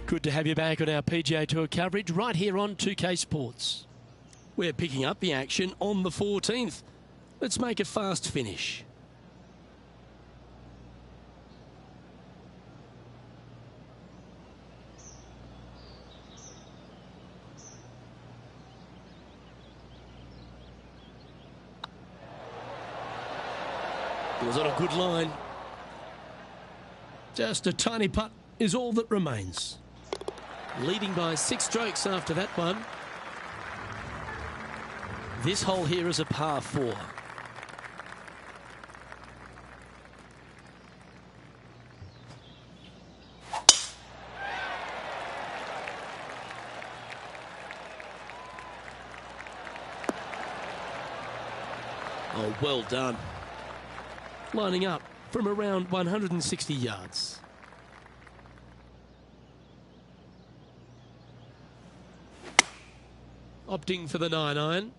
Good to have you back on our PGA Tour coverage right here on 2K Sports. We're picking up the action on the 14th. Let's make a fast finish. It was on a good line. Just a tiny putt is all that remains. Leading by 6 strokes after that one. This hole here is a par 4. Oh, well done. Lining up from around 160 yards. Opting for the 9-iron.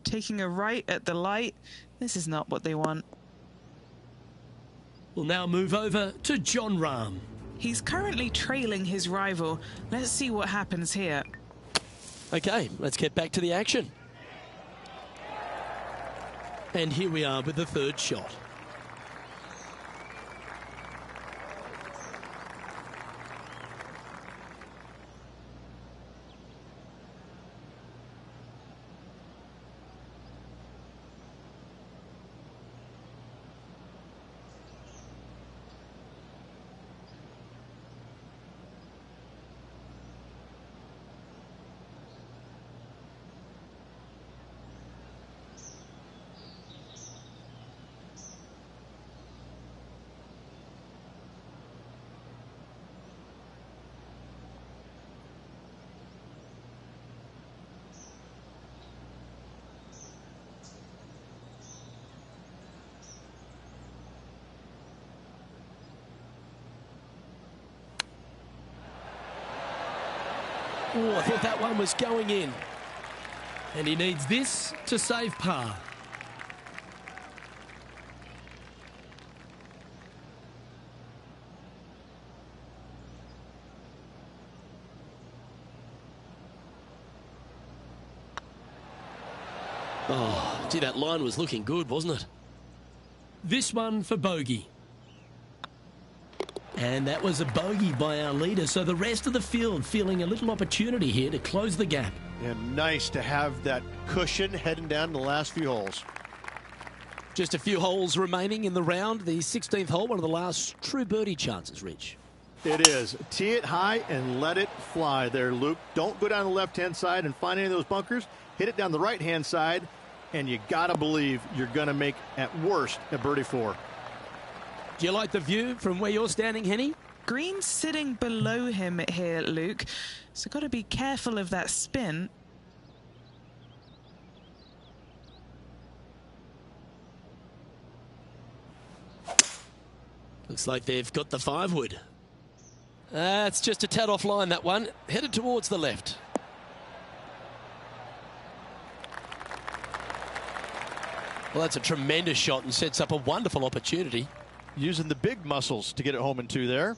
Taking a right at the light. This is not what they want. We'll now move over to Jon Rahm. He's currently trailing his rival. Let's see what happens here. Okay, let's get back to the action. And here we are with the 3rd shot. Oh, I thought that one was going in. And he needs this to save par. Oh, gee, that line was looking good, wasn't it? This one for bogey. And that was a bogey by our leader, so the rest of the field feeling a little opportunity here to close the gap. And nice to have that cushion heading down the last few holes. Just a few holes remaining in the round. The 16th hole, one of the last true birdie chances, Rich. It is. Tee it high and let it fly there, Luke. Don't go down the left-hand side and find any of those bunkers. Hit it down the right-hand side, and you got to believe you're going to make, at worst, a birdie 4. Do you like the view from where you're standing, Henny? Green's sitting below him here, Luke. So got to be careful of that spin. Looks like they've got the 5-wood. It's just a tad offline, that one. Headed towards the left. Well, that's a tremendous shot and sets up a wonderful opportunity. Using the big muscles to get it home in 2 there.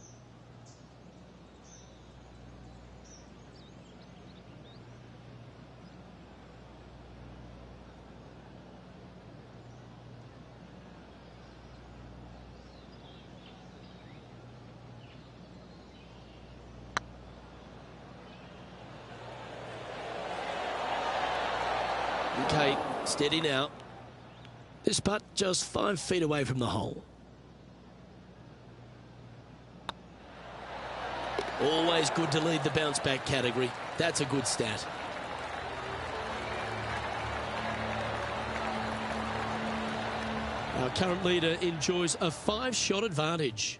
Okay, steady now. This putt just 5 feet away from the hole. Always good to lead the bounce back category. That's a good stat. Our current leader enjoys a 5-shot advantage.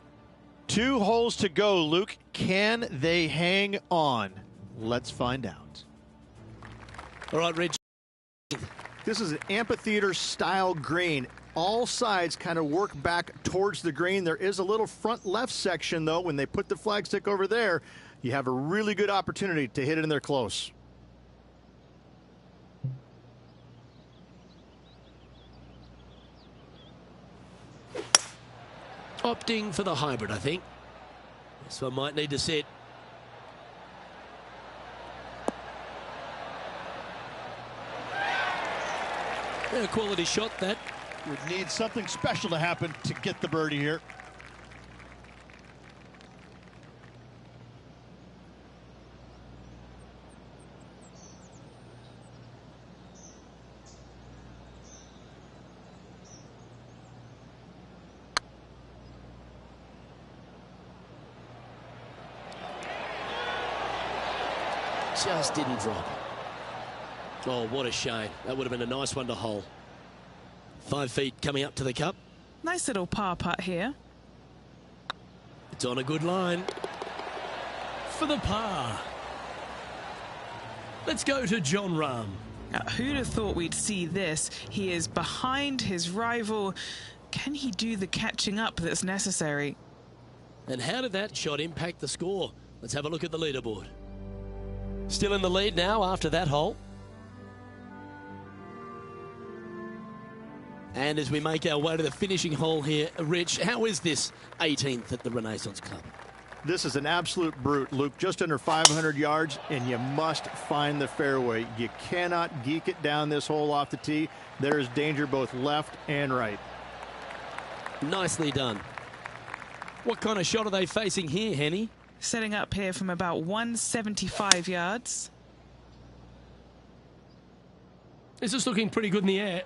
2 holes to go, Luke. Can they hang on? Let's find out. All right, Reg. This is an amphitheater style green. All sides kind of work back towards the green. There is a little front left section, though. When they put the flagstick over there, you have a really good opportunity to hit it in there close. Opting for the hybrid, I think. This one might need to sit A quality shot that. Would need something special to happen to get the birdie here. Just didn't drop. Oh, what a shame. That would have been a nice one to hole. 5 feet coming up to the cup. Nice little par putt here. It's on a good line. For the par. Let's go to John Rahm. Now, who'd have thought we'd see this? He is behind his rival. Can he do the catching up that's necessary? And how did that shot impact the score? Let's have a look at the leaderboard. Still in the lead now after that hole. And as we make our way to the finishing hole here, Rich, how is this 18th at the Renaissance Club? This is an absolute brute, Luke. Just under 500 yards, and you must find the fairway. You cannot geek it down this hole off the tee. There is danger both left and right. Nicely done. What kind of shot are they facing here, Henny? Setting up here from about 175 yards. This is looking pretty good in the air.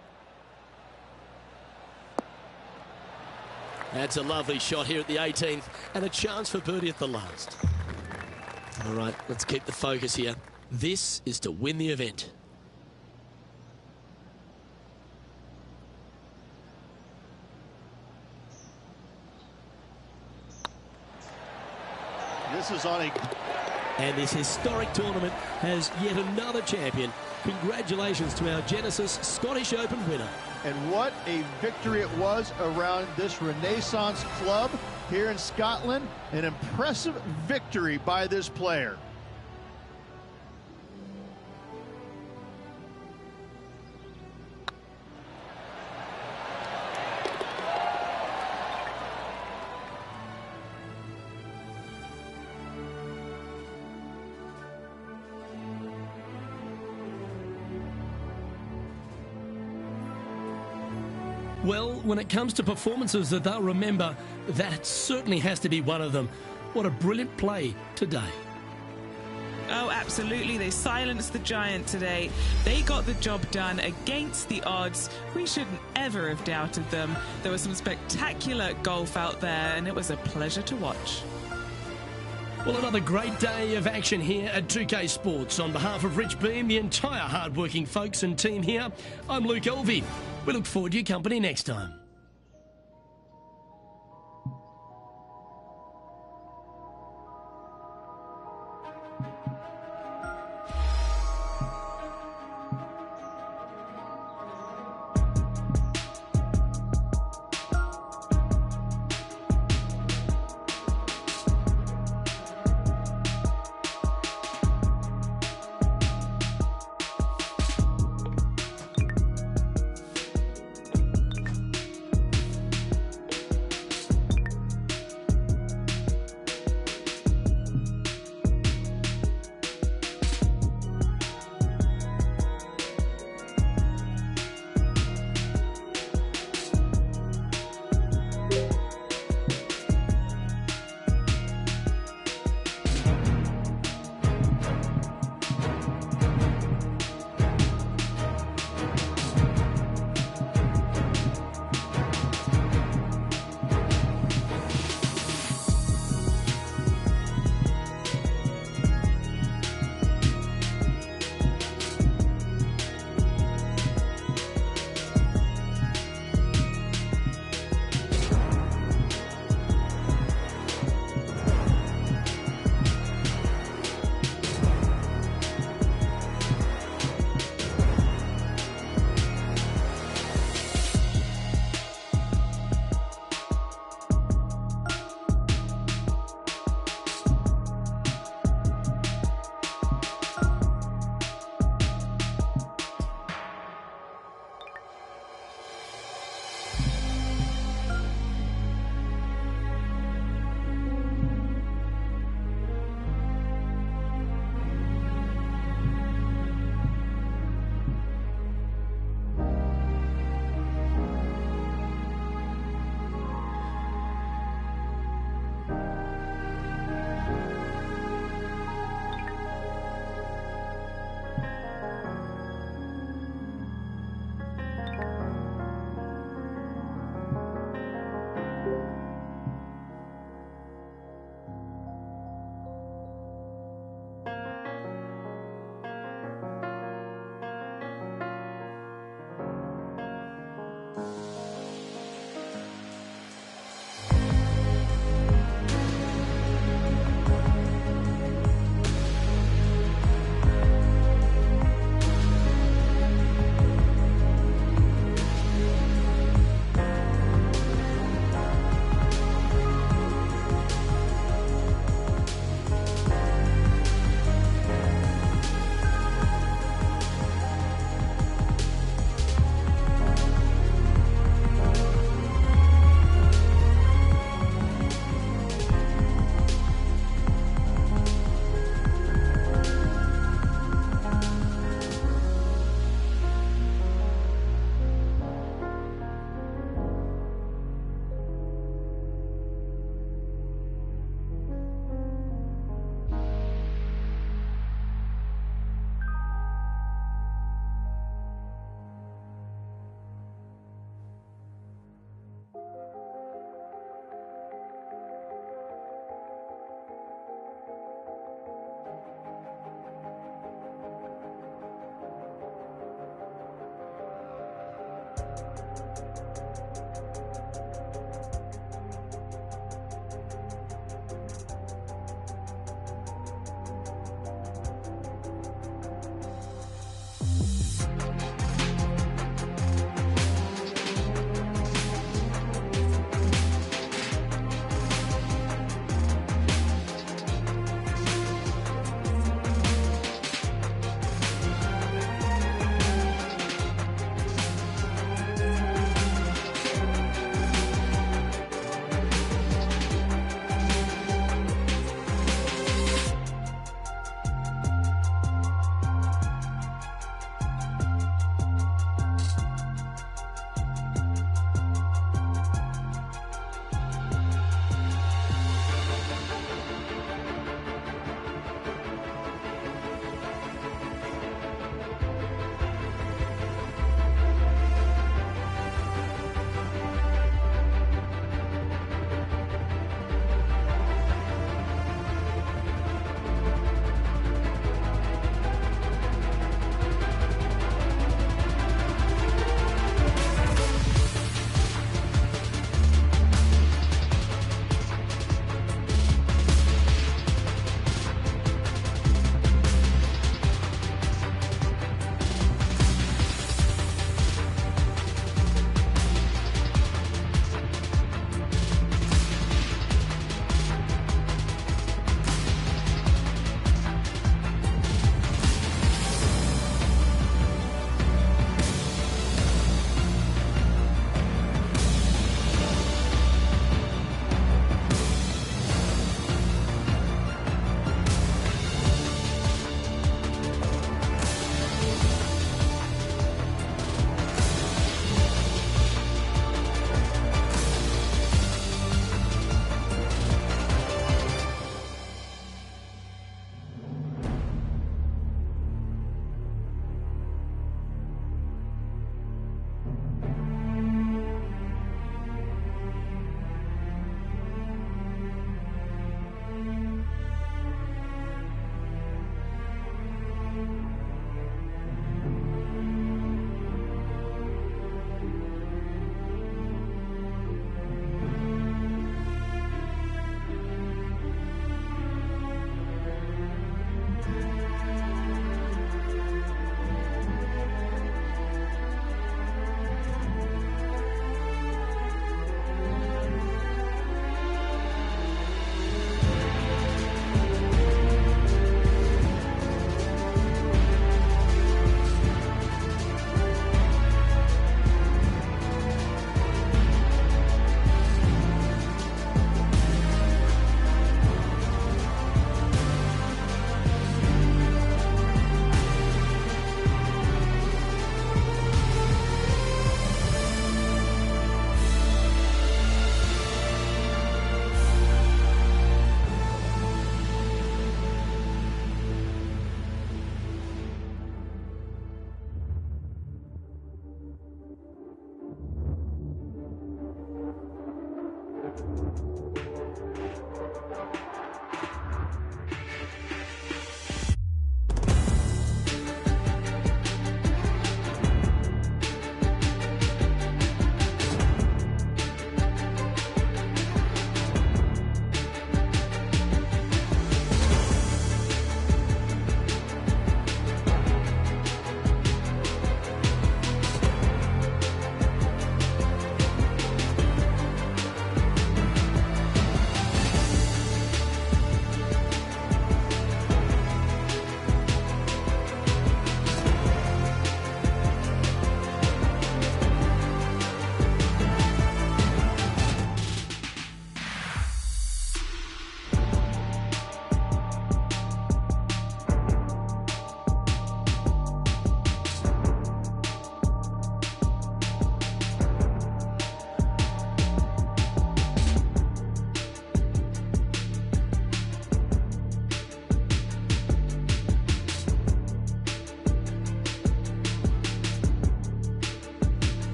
That's a lovely shot here at the 18th and a chance for birdie at the last. All right, let's keep the focus here. This is to win the event. This is on a... And this historic tournament has yet another champion. Congratulations to our Genesis Scottish Open winner. And what a victory it was around this Renaissance Club here in Scotland. An impressive victory by this player. Well, when it comes to performances that they'll remember, that certainly has to be one of them. What a brilliant play today. Oh, absolutely. They silenced the giant today. They got the job done against the odds. We shouldn't ever have doubted them. There was some spectacular golf out there, and it was a pleasure to watch. Well, another great day of action here at 2K Sports. On behalf of Rich Beam, the entire hard-working folks and team here, I'm Luke Elvey. We look forward to your company next time.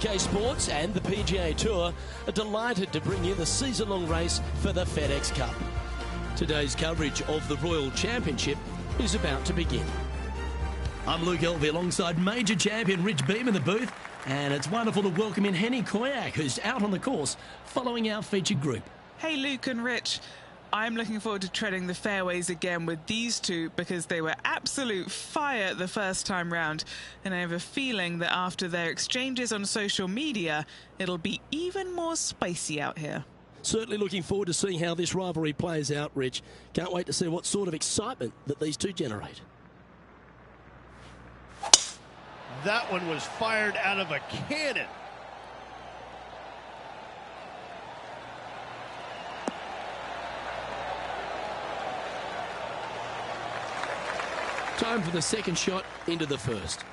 2K Sports and the PGA Tour are delighted to bring you the season-long race for the FedEx Cup. Today's coverage of the Royal Championship is about to begin. I'm Luke Elvey alongside major champion Rich Beem in the booth, and it's wonderful to welcome in Henny Koyak, who's out on the course following our featured group. Hey Luke and Rich, I'm looking forward to treading the fairways again with these two because they were absolute fire the first time round, and I have a feeling that after their exchanges on social media, it'll be even more spicy out here. Certainly looking forward to seeing how this rivalry plays out, Rich. Can't wait to see what sort of excitement that these two generate. That one was fired out of a cannon. Time for the second shot into the first.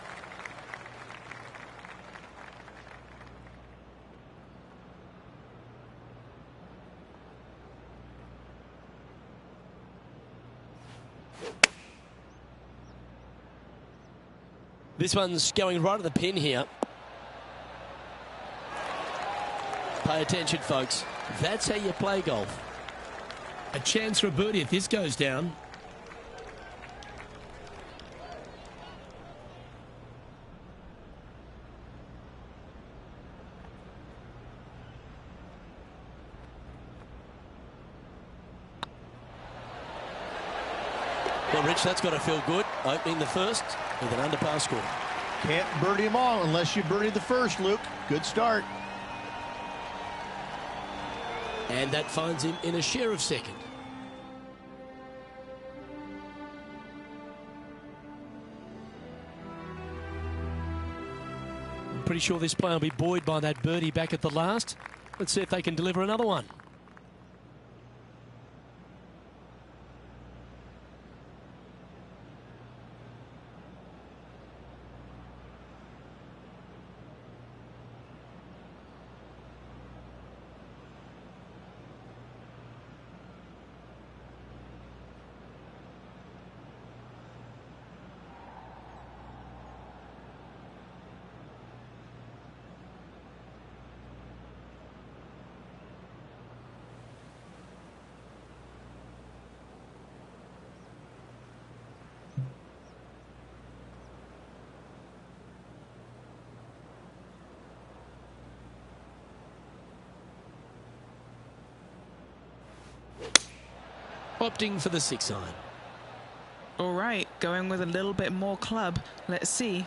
This one's going right at the pin here. Pay attention, folks. That's how you play golf. A chance for a birdie if this goes down. Well, Rich, that's got to feel good, opening the first with an underpass score. Can't birdie them all unless you birdie the first, Luke. Good start. And that finds him in a share of second. I'm pretty sure this player will be buoyed by that birdie back at the last. Let's see if they can deliver another one. Opting for the 6-iron. All right, going with a little bit more club. Let's see.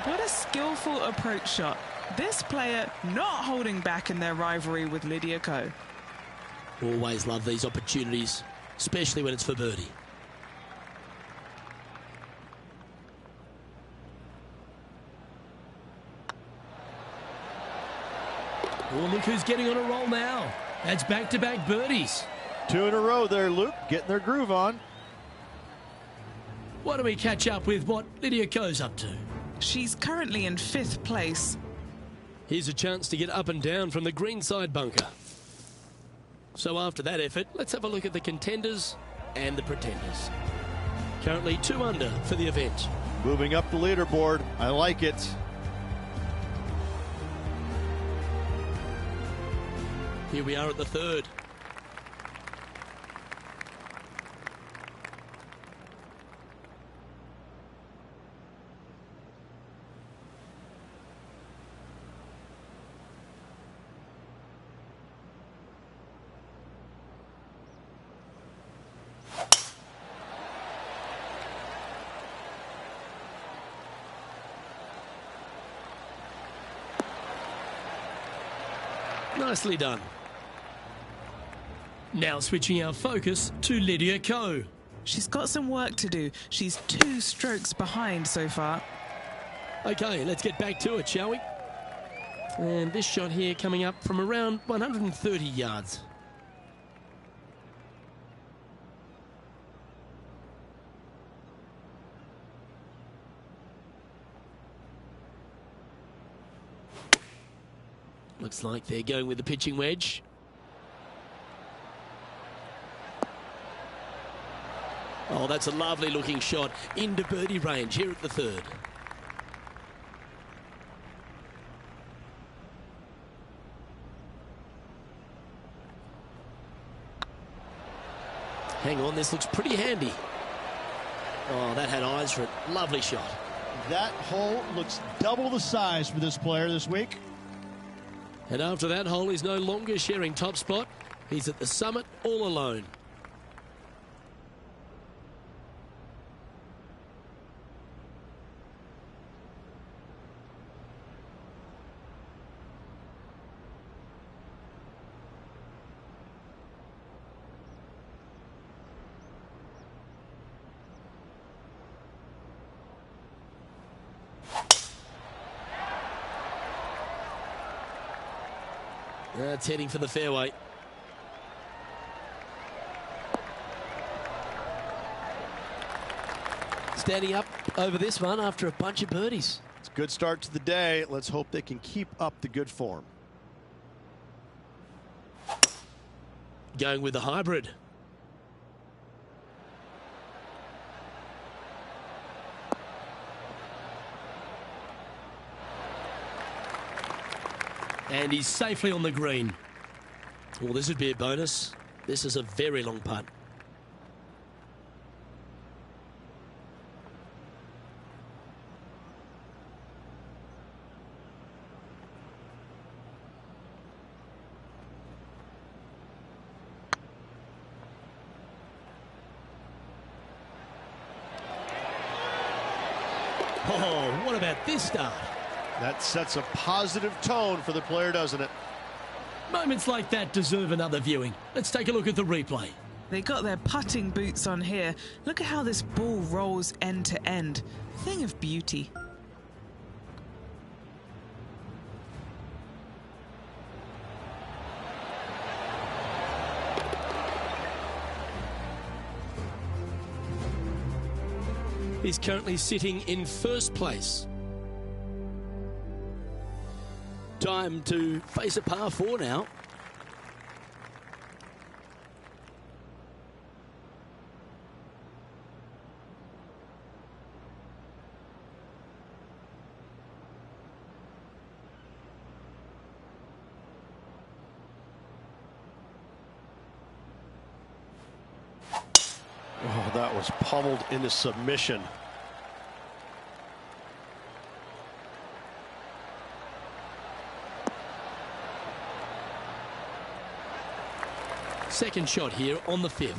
What a skillful approach shot. This player not holding back in their rivalry with Lydia Ko. Always love these opportunities, especially when it's for birdie. Oh, look who's getting on a roll now. That's back-to-back birdies. 2 in a row there, Luke. Getting their groove on. Why don't we catch up with what Lydia Ko's up to? She's currently in 5th place. Here's a chance to get up and down from the greenside bunker. So after that effort, let's have a look at the contenders and the pretenders. Currently 2 under for the event. Moving up the leaderboard. I like it. Here we are at the third. Nicely done. Now switching our focus to Lydia Ko. She's got some work to do. She's 2 strokes behind so far. Okay, let's get back to it, shall we? And this shot here coming up from around 130 yards. Looks like they're going with the pitching wedge. Oh, that's a lovely looking shot into birdie range here at the third. Hang on, this looks pretty handy. Oh, that had eyes for it. Lovely shot. That hole looks double the size for this player this week. And after that hole, he's no longer sharing top spot. He's at the summit all alone. That's heading for the fairway. Standing up over this one after a bunch of birdies. It's a good start to the day. Let's hope they can keep up the good form. Going with the hybrid. And he's safely on the green. Well, this would be a bonus. This is a very long putt. Oh, what about this start? That sets a positive tone for the player, doesn't it? Moments like that deserve another viewing. Let's take a look at the replay. They got their putting boots on here. Look at how this ball rolls end to end. Thing of beauty. He's currently sitting in first place. Time to face a par 4 now. Oh, that was pummeled into submission. Second shot here on the 5th.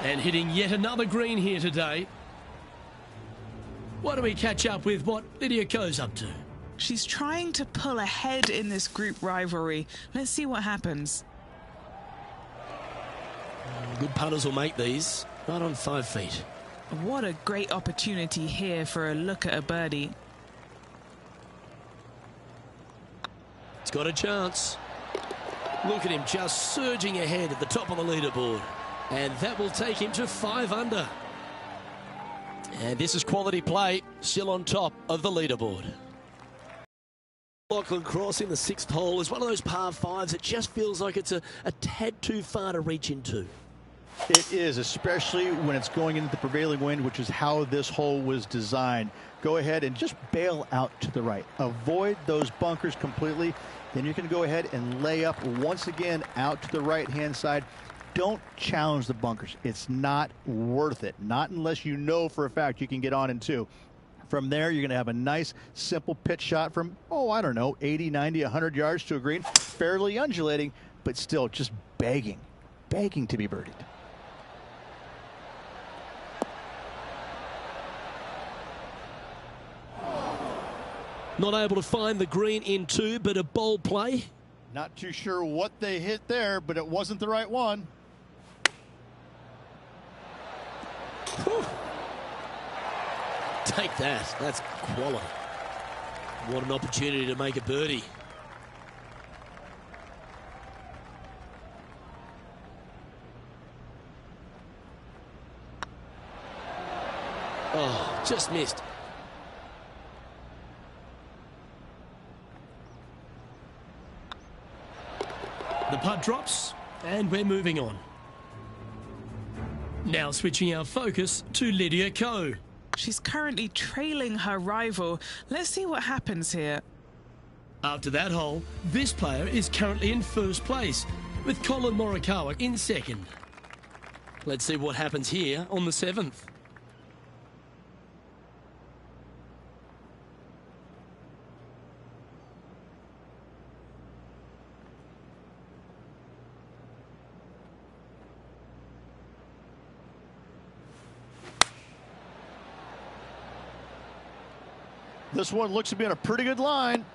And hitting yet another green here today. Why don't we catch up with what Lydia Ko's up to? She's trying to pull ahead in this group rivalry. Let's see what happens. Good putters will make these. Right on 5 feet. What a great opportunity here for a look at a birdie. It's got a chance. Look at him just surging ahead at the top of the leaderboard. And that will take him to 5 under. And this is quality play, still on top of the leaderboard. Lachlan Cross in the 6th hole is one of those par 5s that just feels like it's a tad too far to reach into. It is, especially when it's going into the prevailing wind, which is how this hole was designed. Go ahead and just bail out to the right. Avoid those bunkers completely. Then you can go ahead and lay up once again out to the right-hand side. Don't challenge the bunkers. It's not worth it. Not unless you know for a fact you can get on in 2. From there, you're going to have a nice, simple pitch shot from, oh, I don't know, 80, 90, 100 yards to a green. Fairly undulating, but still just begging to be birdied. Not able to find the green in 2, but a bold play. Not too sure what they hit there, but it wasn't the right one. Whew. Take that. That's quality. What an opportunity to make a birdie. Oh, just missed. The putt drops, and we're moving on. Now switching our focus to Lydia Ko. She's currently trailing her rival. Let's see what happens here. After that hole, this player is currently in first place, with Colin Morikawa in second. Let's see what happens here on the 7th. This one looks to be on a pretty good line.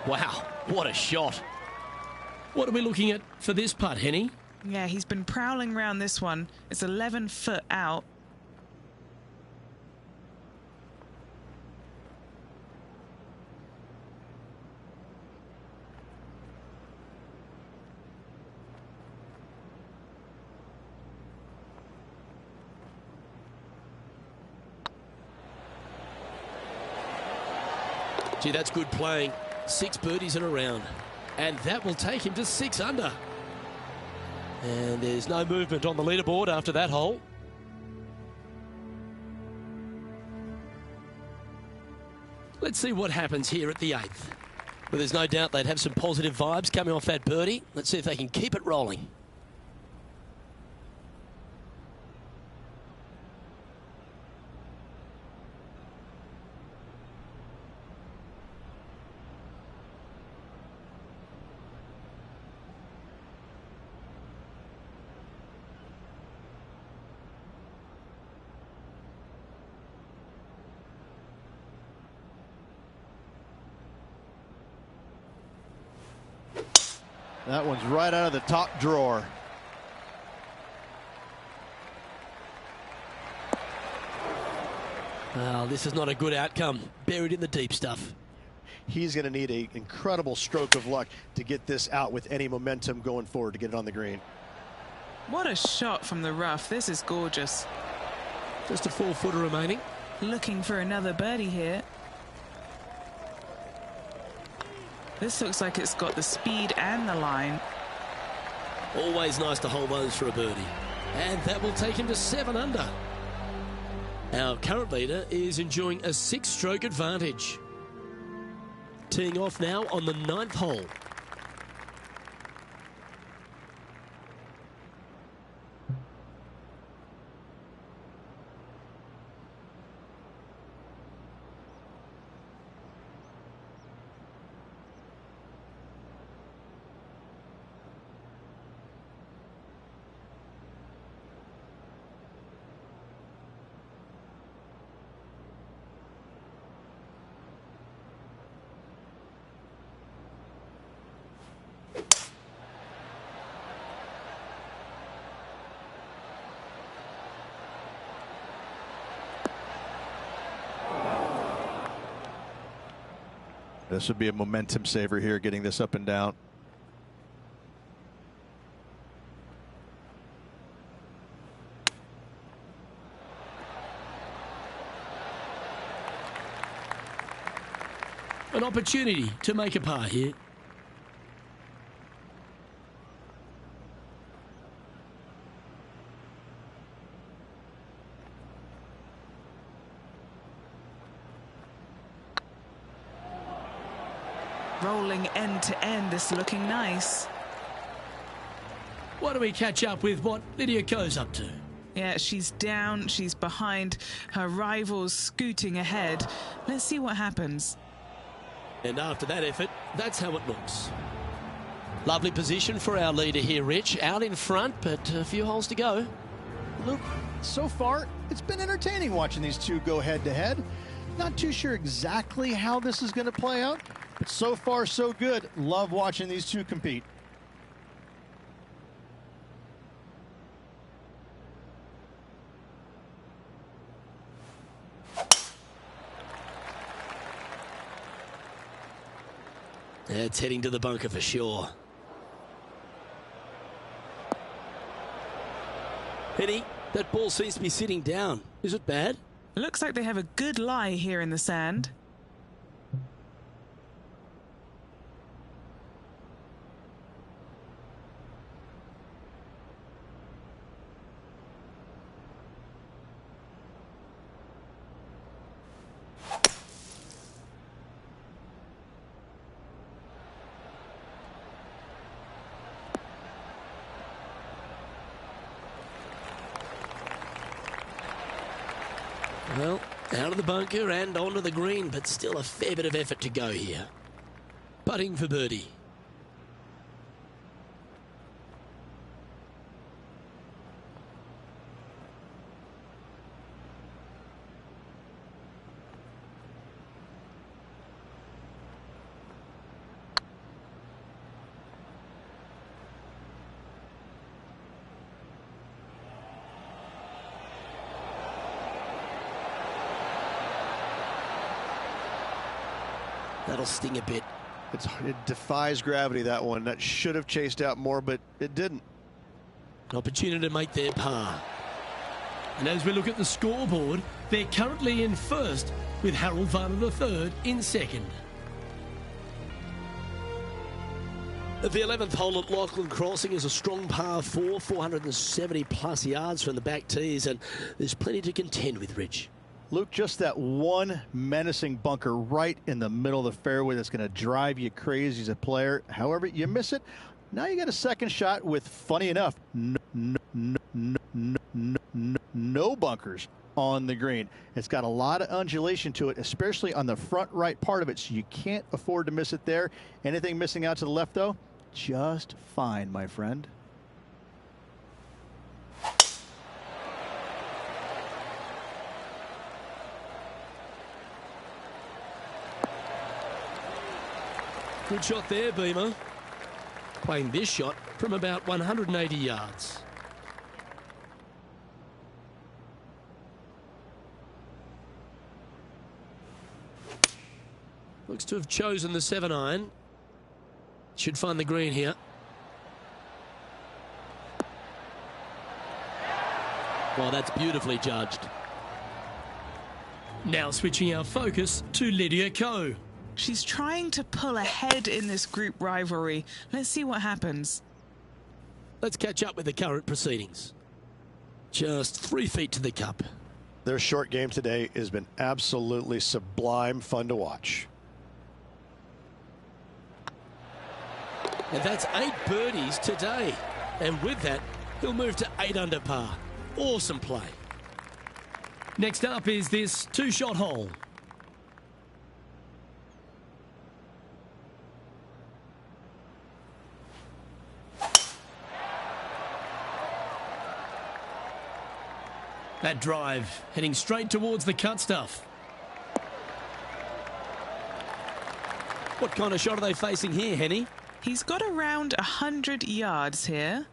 Wow, what a shot. What are we looking at for this putt, Henny? Yeah, he's been prowling around this one. It's 11 foot out. Gee, that's good playing. 6 birdies in a round. And that will take him to 6 under. And there's no movement on the leaderboard after that hole. Let's see what happens here at the 8th. Well, there's no doubt they'd have some positive vibes coming off that birdie. Let's see if they can keep it rolling. That one's right out of the top drawer. Well, this is not a good outcome. Buried in the deep stuff. He's going to need an incredible stroke of luck to get this out with any momentum going forward to get it on the green. What a shot from the rough. This is gorgeous. Just a 4-footer remaining. Looking for another birdie here. This looks like it's got the speed and the line. Always nice to hold those for a birdie. And that will take him to 7 under. Our current leader is enjoying a 6-stroke advantage. Teeing off now on the 9th hole. This would be a momentum saver here, getting this up and down. An opportunity to make a par here. Rolling end to end, this looking nice. Why don't we catch up with what Lydia Ko's up to? Yeah, she's down, she's behind, her rivals scooting ahead. Let's see what happens. And after that effort, that's how it looks. Lovely position for our leader here, Rich. Out in front, but a few holes to go. Luke, so far, it's been entertaining watching these two go head-to-head. Not too sure exactly how this is going to play out, but so far, so good. Love watching these two compete. It's heading to the bunker for sure. Henny, that ball seems to be sitting down. Is it bad? Looks like they have a good lie here in the sand. Well, out of the bunker and onto the green, but still a fair bit of effort to go here. Putting for birdie. That'll sting a bit. It defies gravity, that one. That should have chased out more, but it didn't. An opportunity to make their par. And as we look at the scoreboard, they're currently in first with Harold Varner III in second. The 11th hole at Lachlan Crossing is a strong par 4, 470 plus yards from the back tees, and there's plenty to contend with, Rich. Luke, just that one menacing bunker right in the middle of the fairway that's going to drive you crazy as a player. However, you miss it. Now you got a second shot with, funny enough, no bunkers on the green. It's got a lot of undulation to it, especially on the front right part of it, so you can't afford to miss it there. Anything missing out to the left, though, just fine, my friend. Good shot there, Beamer. Playing this shot from about 180 yards. Looks to have chosen the 7-iron. Should find the green here. Well, that's beautifully judged. Now switching our focus to Lydia Ko. She's trying to pull ahead in this group rivalry. Let's see what happens. Let's catch up with the current proceedings. Just 3 feet to the cup. Their short game today has been absolutely sublime fun to watch. And that's 8 birdies today. And with that, he'll move to 8 under par. Awesome play. Next up is this 2-shot hole. That drive heading straight towards the cut stuff. What kind of shot are they facing here, Henny? He's got around 100 yards here.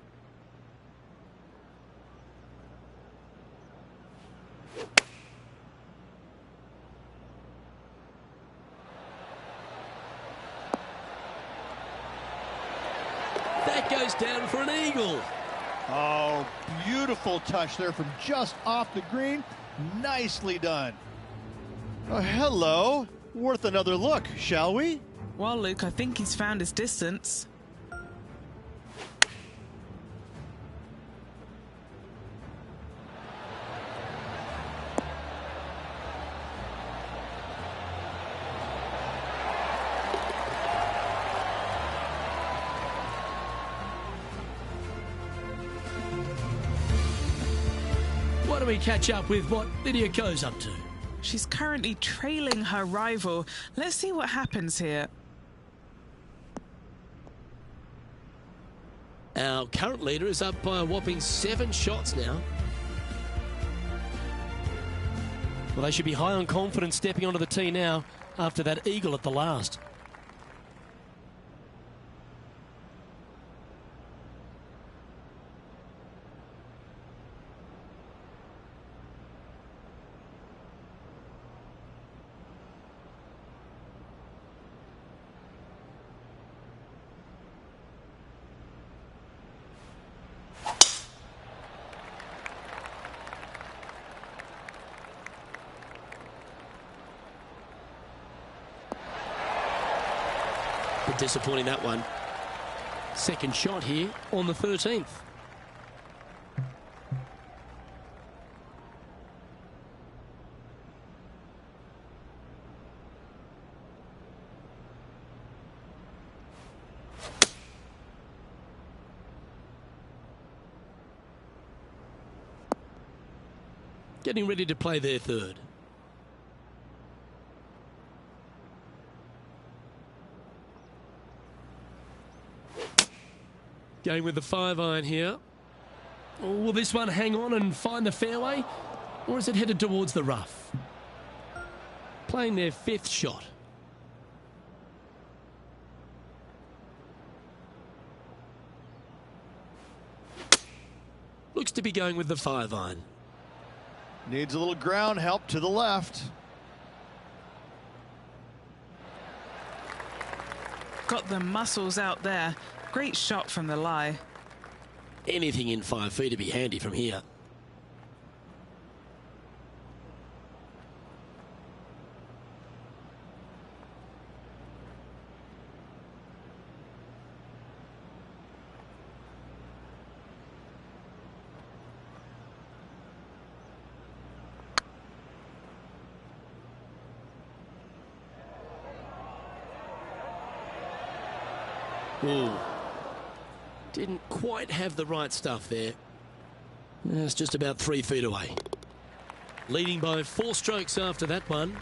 That goes down for an eagle. Oh, beautiful touch there from just off the green. Nicely done. Oh, hello. Worth another look, shall we? Well, Luke, I think he's found his distance. Why don't we catch up with what Lydia Ko's up to? She's currently trailing her rival. Let's see what happens here. Our current leader is up by a whopping 7 shots now. Well, they should be high on confidence stepping onto the tee now after that eagle at the last. But disappointing, that one. Second shot here on the 13th. Getting ready to play their third. Going with the 5-iron here. Will this one hang on and find the fairway? Or is it headed towards the rough? Playing their 5th shot. Looks to be going with the 5-iron. Needs a little ground help to the left. Got the muscles out there. Great shot from the lie. Anything in 5 feet to be handy from here. Ooh. Didn't quite have the right stuff there. It's just about 3 feet away. Leading by 4 strokes after that one.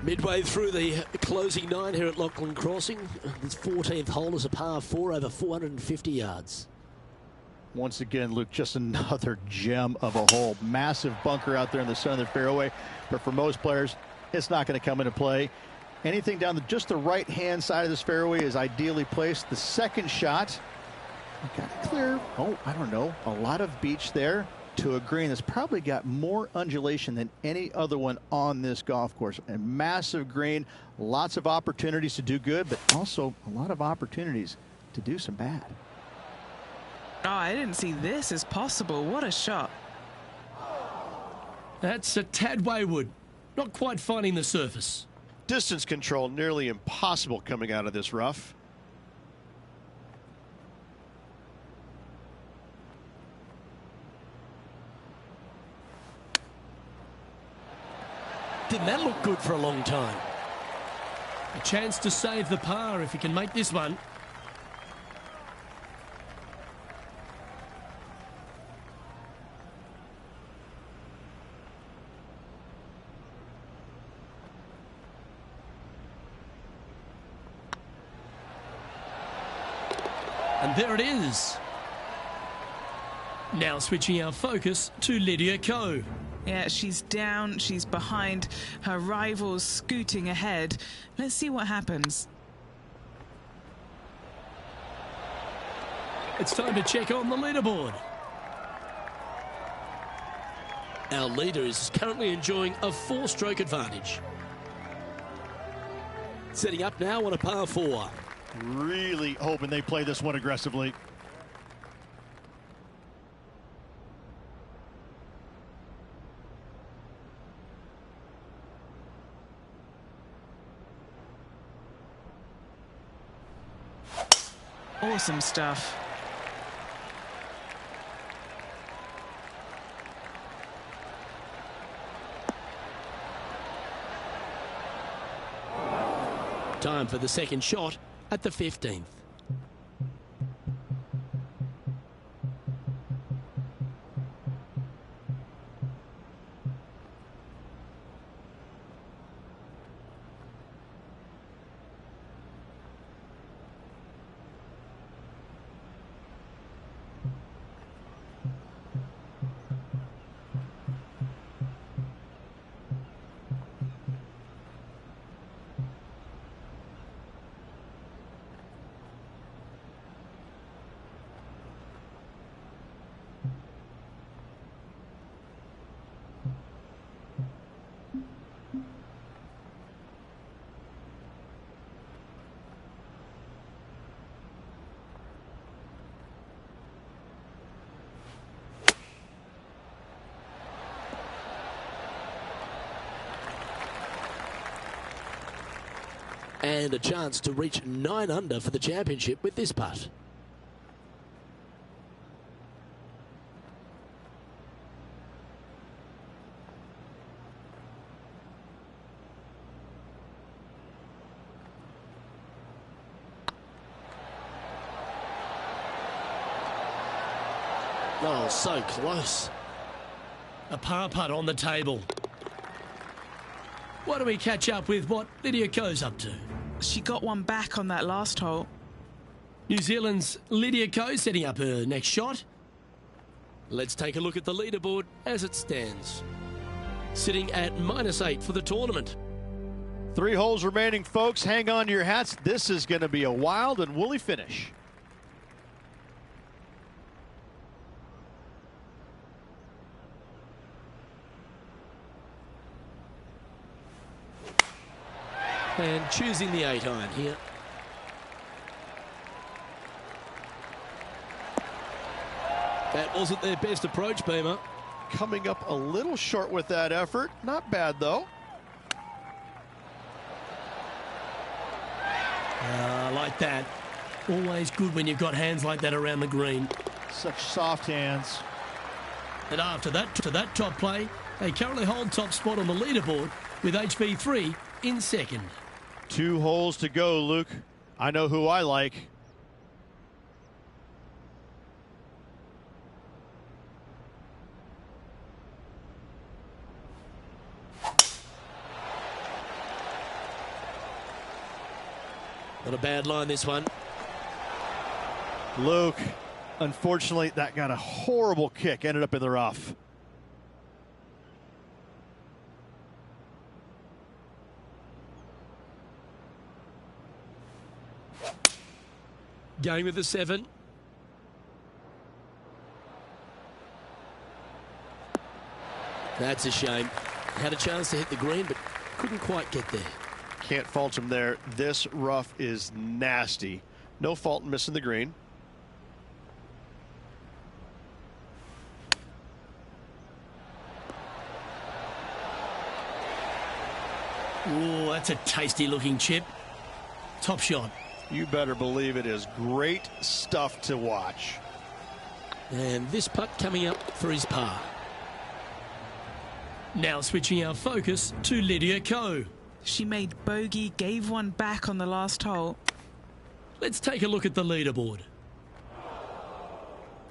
Midway through the closing 9 here at Lachlan Crossing. This 14th hole is a par 4 over 450 yards. Once again, Luke, just another gem of a hole. Massive bunker out there in the center of the fairway. But for most players, it's not going to come into play. Anything down just the right-hand side of this fairway is ideally placed. The second shot, got clear, I don't know, a lot of beach there to a green that's probably got more undulation than any other one on this golf course. A massive green, lots of opportunities to do good, but also a lot of opportunities to do some bad. Oh, I didn't see this as possible. What a shot. That's a tad wayward. Not quite finding the surface. Distance control nearly impossible coming out of this rough. Didn't that look good for a long time? A chance to save the par if he can make this one. And there it is. Now switching our focus to Lydia Ko. Yeah, she's down, she's behind, her rivals scooting ahead. Let's see what happens. It's time to check on the leaderboard. Our leader is currently enjoying a 4-stroke advantage. Setting up now on a par 4. Really hoping they play this one aggressively. Awesome stuff. Time for the second shot at the 15th. And a chance to reach 9 under for the championship with this putt. Oh, so close. A par putt on the table. Why don't we catch up with what Lydia Ko's up to? She got one back on that last hole. New Zealand's Lydia Ko setting up her next shot. Let's take a look at the leaderboard as it stands. Sitting at -8 for the tournament. 3 holes remaining, folks. Hang on to your hats. This is going to be a wild and woolly finish. And choosing the 8-iron here. That wasn't their best approach, Beamer. Coming up a little short with that effort. Not bad, though. Like that. Always good when you've got hands like that around the green. Such soft hands. And after that, to that top play, they currently hold top spot on the leaderboard with HV3 in second. 2 holes to go, Luke. I know who I like. Not a bad line, this one. Luke, unfortunately, that got a horrible kick. Ended up in the rough. Going with the 7. That's a shame. Had a chance to hit the green, but couldn't quite get there. Can't fault him there. This rough is nasty. No fault in missing the green. Oh, that's a tasty looking chip. Top shot. You better believe it is great stuff to watch. And this putt coming up for his par. Now switching our focus to Lydia Ko. She made bogey, gave one back on the last hole. Let's take a look at the leaderboard.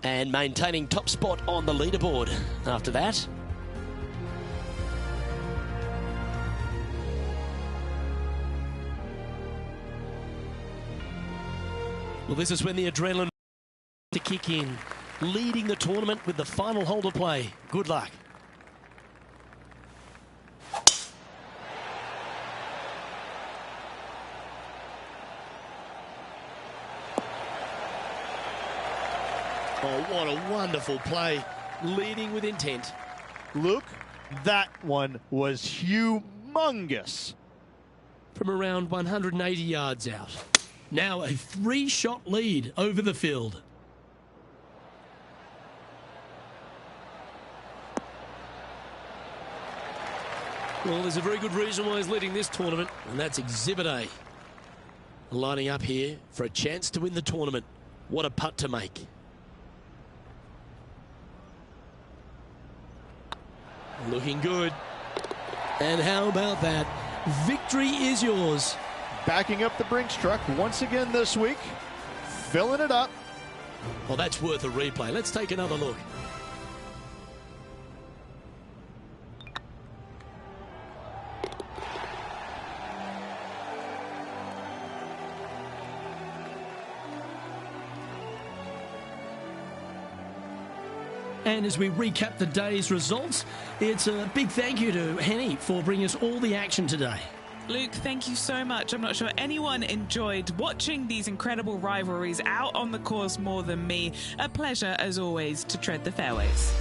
And maintaining top spot on the leaderboard after that. Well, this is when the adrenaline to kick in. Leading the tournament with the final hole to play. Good luck. Oh, what a wonderful play. Leading with intent. Luke, that one was humongous. From around 180 yards out. Now a 3-shot lead over the field. Well, there's a very good reason why he's leading this tournament, and that's Exhibit A. Lining up here for a chance to win the tournament. What a putt to make. Looking good. And how about that? Victory is yours. Backing up the Brinks truck once again this week. Filling it up. Well, that's worth a replay. Let's take another look. And as we recap the day's results, it's a big thank you to Henny for bringing us all the action today. Luke, thank you so much. I'm not sure anyone enjoyed watching these incredible rivalries out on the course more than me. A pleasure, as always, to tread the fairways.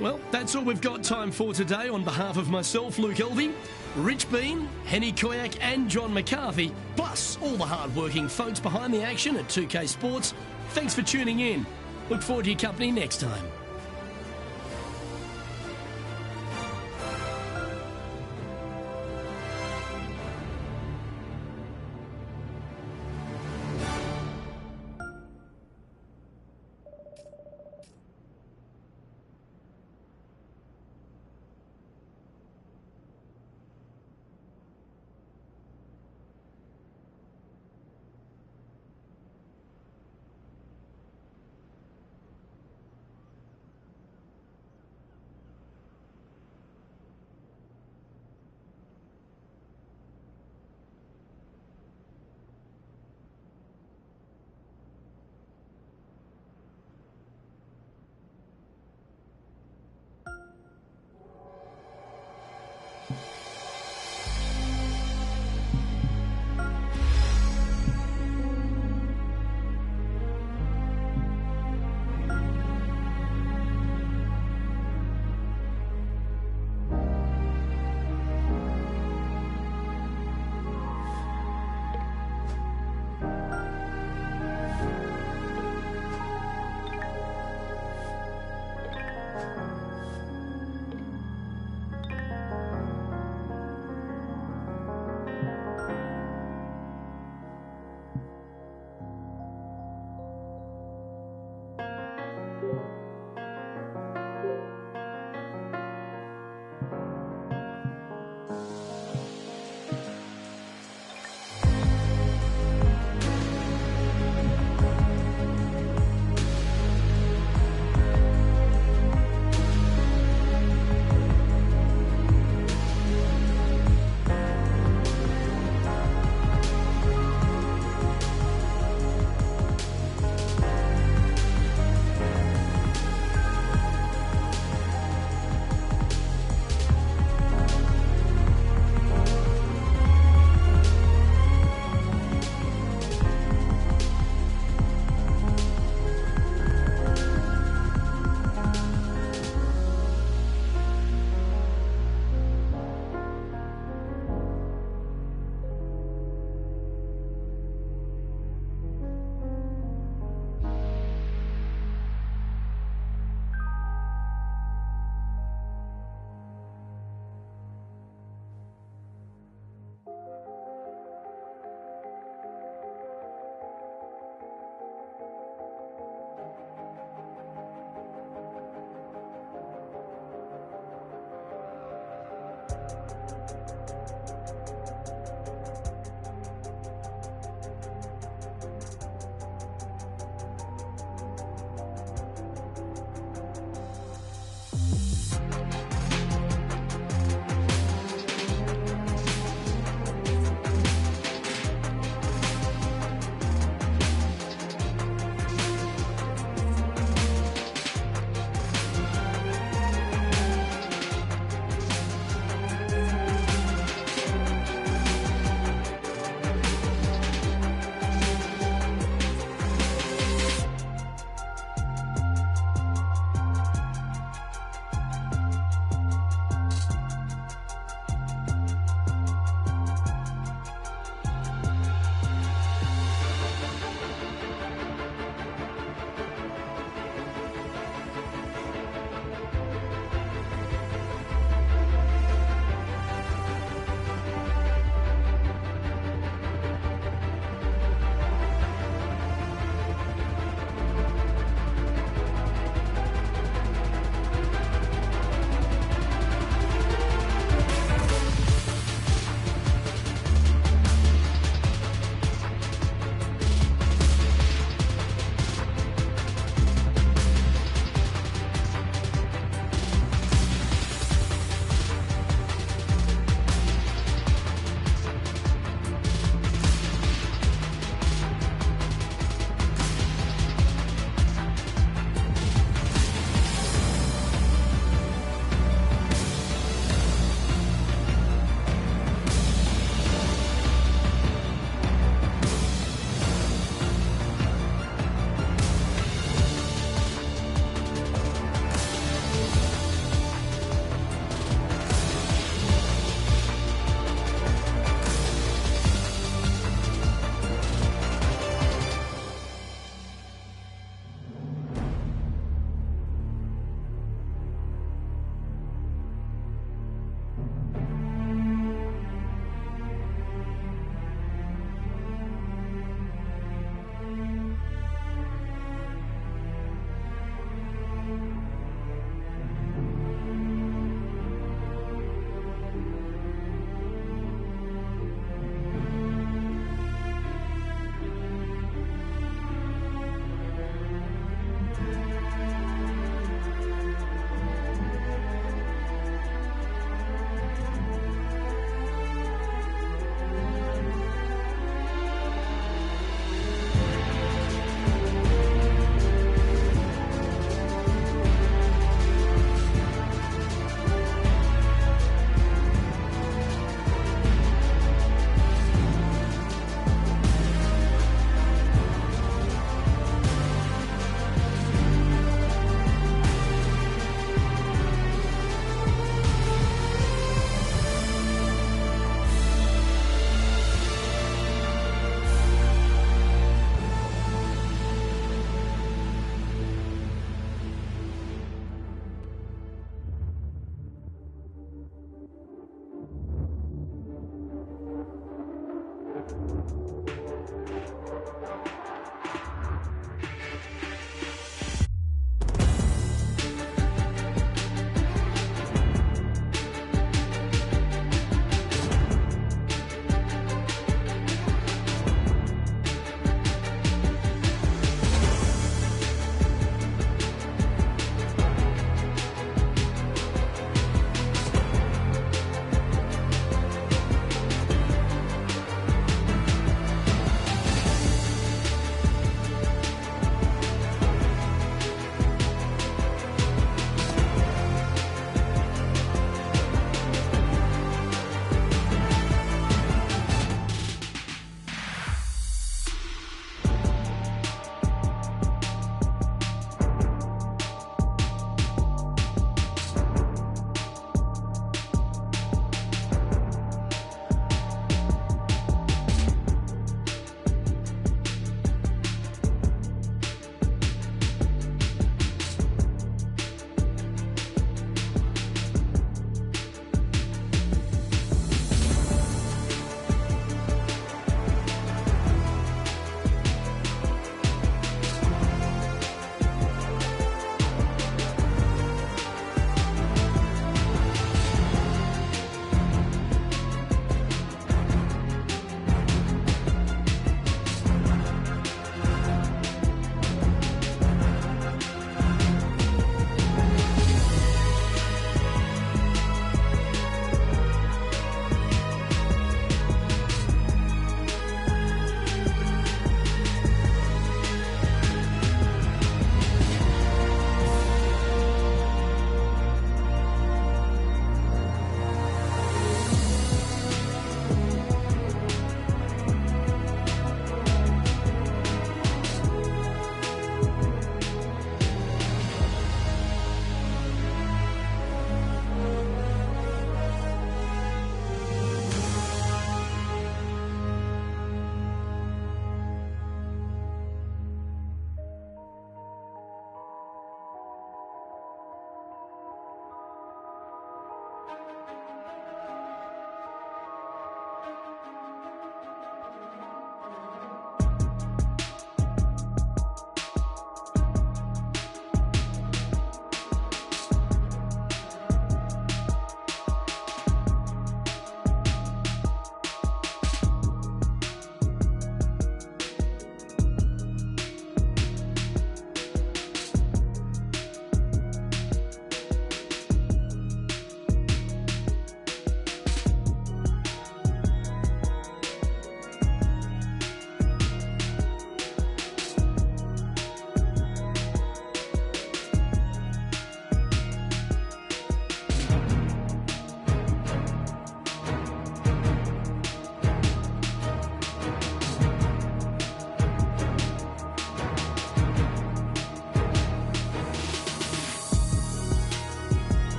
Well, that's all we've got time for today. On behalf of myself, Luke Elvey, Rich Bean, Henny Koyak and John McCarthy, plus all the hard-working folks behind the action at 2K Sports, thanks for tuning in. Look forward to your company next time.